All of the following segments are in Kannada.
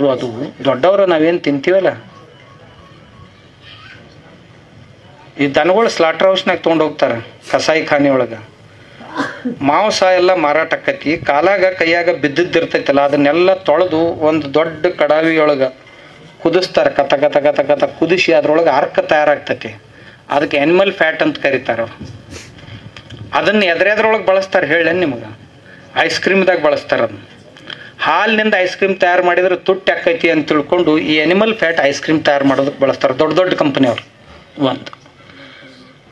ಅದು ದೊಡ್ಡವರು ನಾವೇನು ತಿಂತೀವಲ್ಲ, ಈ ದನಗಳು ಸ್ಲಾಟರ್ ಹೌಸ್ನಾಗ ತೊಗೊಂಡು ಹೋಗ್ತಾರೆ ಕಸಾಯಿ ಖಾನೆ ಒಳಗೆ. ಮಾಂಸ ಎಲ್ಲ ಮಾರಾಟ ಆಕತಿ. ಕಾಲಾಗ ಕೈಯಾಗ ಬಿದ್ದಿದ್ದಿರ್ತೈತಲ್ಲ ಅದನ್ನೆಲ್ಲ ತೊಳೆದು ಒಂದು ದೊಡ್ಡ ಕಡಾವಿಯೊಳಗೆ ಕುದಿಸ್ತಾರೆ. ಕತ ಕತ ಕತ ಕತ ಕುದಿಸಿ ಅದ್ರೊಳಗೆ ಅರ್ಕ ತಯಾರಾಗ್ತೈತಿ. ಅದಕ್ಕೆ ಆ್ಯನಿಮಲ್ ಫ್ಯಾಟ್ ಅಂತ ಕರೀತಾರೆ. ಅದನ್ನು ಎದ್ರೊಳಗೆ ಬಳಸ್ತಾರೆ ಹೇಳಿ ನಿಮ್ಗೆ? ಐಸ್ ಕ್ರೀಮ್ದಾಗ ಬಳಸ್ತಾರೆ. ಅದನ್ನು ಹಾಲಿನಿಂದ ಐಸ್ ಕ್ರೀಮ್ ತಯಾರು ಮಾಡಿದ್ರೆ ತುಟ್ಟಿ ಆಕೈತಿ ಅಂತ ತಿಳ್ಕೊಂಡು ಈ ಆ್ಯನಿಮಲ್ ಫ್ಯಾಟ್ ಐಸ್ ಕ್ರೀಮ್ ತಯಾರು ಮಾಡೋದಕ್ಕೆ ಬಳಸ್ತಾರೆ ದೊಡ್ಡ ದೊಡ್ಡ ಕಂಪ್ನಿಯವ್ರು. ಒಂದು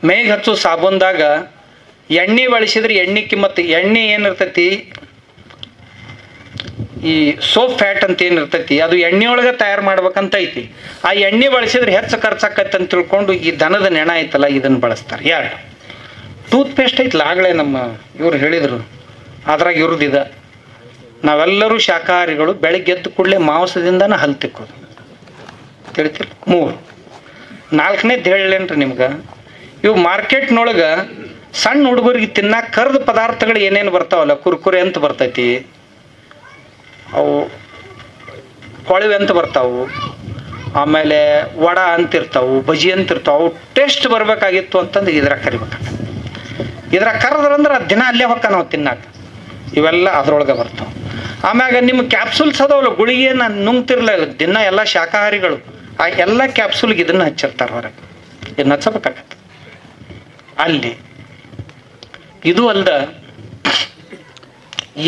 ಮೇಘ ಹಚ್ಚು ಸಾಬೂನ್ದಾಗ ಎಣ್ಣೆ ಬಳಸಿದ್ರೆ ಎಣ್ಣೆ ಕಿಮ್ಮತ್ತು, ಎಣ್ಣೆ ಏನಿರ್ತೈತಿ ಈ ಸೋಪ್ ಫ್ಯಾಟ್ ಅಂತ ಏನಿರ್ತೈತಿ ಅದು ಎಣ್ಣೆ ಒಳಗೆ ತಯಾರು ಮಾಡ್ಬೇಕಂತ ಐತಿ. ಆ ಎಣ್ಣೆ ಬಳಸಿದ್ರೆ ಹೆಚ್ಚು ಖರ್ಚಾಕೈತೆ ಅಂತ ತಿಳ್ಕೊಂಡು ಈ ದನದ ನೆಣ ಐತಲ್ಲ ಇದನ್ನು ಬಳಸ್ತಾರೆ. ಎರಡು ಟೂತ್ ಪೇಸ್ಟ್ ಐತಲ್ಲ, ಆಗಲೇ ನಮ್ಮ ಇವ್ರು ಹೇಳಿದರು, ಅದ್ರಾಗ ಇವ್ರದ್ದಿದೆ. ನಾವೆಲ್ಲರೂ ಶಾಕಾಹಾರಿಗಳು, ಬೆಳಗ್ಗೆ ಎದ್ದು ಕೂಡಲೇ ಮಾಂಸದಿಂದನೇ ಹಲ್ಲು ತಿಕ್ಕೋದು ತಿಳಿತಿಲ್ಲ. 3 4ನೇದು ಹೇಳೇನ್ರಿ ನಿಮ್ಗೆ. ಇವು ಮಾರ್ಕೆಟ್ನೊಳಗೆ ಸಣ್ಣ ಹುಡುಗರಿಗೆ ತಿನ್ನಕ್ಕೆ ಕರ್ದ ಪದಾರ್ಥಗಳು ಏನೇನು ಬರ್ತಾವಲ್ಲ, ಕುರ್ಕುರೆ ಅಂತ ಬರ್ತೈತಿ, ಅವು ಕೊಳವೆ ಅಂತ ಬರ್ತಾವು, ಆಮೇಲೆ ವಡ ಅಂತಿರ್ತಾವು, ಬಜಿ ಅಂತಿರ್ತಾವೆ. ಅವು ಟೇಸ್ಟ್ ಬರಬೇಕಾಗಿತ್ತು ಅಂತಂದು ಇದ್ರಾಗ ಕರಿಬೇಕಾಗತ್ತೆ. ಇದ್ರಾಗ ಕರೆದ್ರಂದ್ರೆ ಅದು ದಿನ ಅಲ್ಲೇ ಹೊಕ್ಕ ನಾವು ತಿನ್ನಕ್ಕೆ. ಇವೆಲ್ಲ ಅದ್ರೊಳಗೆ ಬರ್ತಾವೆ. ಆಮ್ಯಾಗ ನಿಮ್ಮ ಕ್ಯಾಪ್ಸೂಲ್ಸ್ ಅದಾವಲ್ಲ, ಗುಳಿಗೆ ನಾನು ನುಂಗ್ತಿರ್ಲಿಲ್ಲ ದಿನ ಎಲ್ಲ ಶಾಕಾಹಾರಿಗಳು, ಆ ಎಲ್ಲ ಕ್ಯಾಪ್ಸೂಲ್ಗೆ ಇದನ್ನು ಹಚ್ಚಿರ್ತಾರೆ ಹೊರಗೆ. ಇದನ್ನ ಹಚ್ಚಬೇಕಾಗತ್ತೆ ಅಲ್ಲಿ. ಇದು ಅಲ್ದ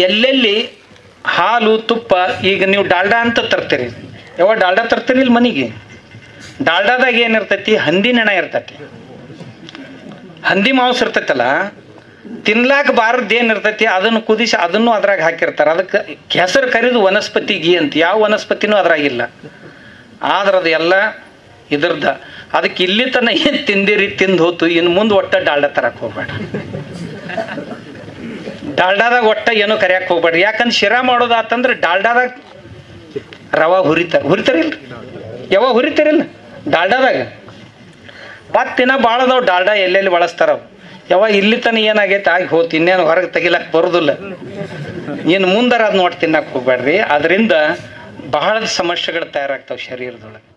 ಎಲ್ಲೆಲ್ಲಿ ಹಾಲು ತುಪ್ಪ, ಈಗ ನೀವು ಡಾಲ್ಡಾ ಅಂತ ತರ್ತೀರಿ, ಯಾವಾಗ ಡಾಲ್ಡಾ ತರ್ತೀರಿ ಇಲ್ಲಿ ಮನೆಗೆ, ಡಾಲ್ಡಾದಾಗ ಏನಿರ್ತೈತಿ ಹಂದಿ ನೆಣ ಇರ್ತೈತಿ, ಹಂದಿ ಮಾಂಸ ಇರ್ತೈತಲ್ಲ, ತಿನ್ಲಾಕ ಬಾರದ್ದು ಏನಿರ್ತೈತಿ ಅದನ್ನು ಕುದಿಸಿ ಅದನ್ನು ಅದ್ರಾಗ ಹಾಕಿರ್ತಾರೆ. ಅದಕ್ಕೆ ಹೆಸರು ಕರೀದು ವನಸ್ಪತಿ ಗೀ ಅಂತ. ಯಾವ ವನಸ್ಪತಿನೂ ಅದ್ರಾಗಿಲ್ಲ, ಆದ್ರೆ ಅದು ಎಲ್ಲ ಇದ್ರದ್ದ. ಅದಕ್ಕೆ ಇಲ್ಲಿ ತನ ಏನು ತಿಂದಿರಿ ತಿಂದು ಹೋತು, ಇನ್ನು ಮುಂದೆ ಒಟ್ಟ ಡಾಲ್ಡಾ ತರಕ್ಕೆ ಹೋಗ್ಬೇಡ, ಡಾಲ್ಡಾದಾಗ ಒಟ್ಟ ಏನೋ ಕರಿಯಕ್ಕೆ ಹೋಗ್ಬೇಡ್ರಿ. ಯಾಕಂದ್ರೆ ಶಿರಾ ಮಾಡೋದಾತಂದ್ರೆ ಡಾಲ್ಡಾದಾಗ ರವಾ ಹುರಿತಾರಿಲ್ಲ, ಯಾವಾಗ ಹುರಿತಾರಿಲ್ಲ ಡಾಲ್ಡಾದಾಗ. ಮತ್ತಿನ ಭಾಳ ಅದಾವ ಡಾಲ್ಡಾ ಎಲ್ಲೆಲ್ಲಿ ಬಳಸ್ತಾರವು. ಯಾವಾಗ ಇಲ್ಲಿ ತನ ಏನಾಗೈತೆ ಆಗಿ ಹೋತು, ಇನ್ನೇನು ಹೊರಗೆ ತೆಗಿಲಕ್ಕೆ ಬರೋದಿಲ್ಲ. ಇನ್ನು ಮುಂದಾರ ಅದು ನೋಡಿ ತಿನ್ನಕ್ಕೆ ಹೋಗ್ಬೇಡ್ರಿ. ಅದರಿಂದ ಬಹಳ ಸಮಸ್ಯೆಗಳು ತಯಾರಾಗ್ತಾವೆ ಶರೀರದೊಳಗೆ.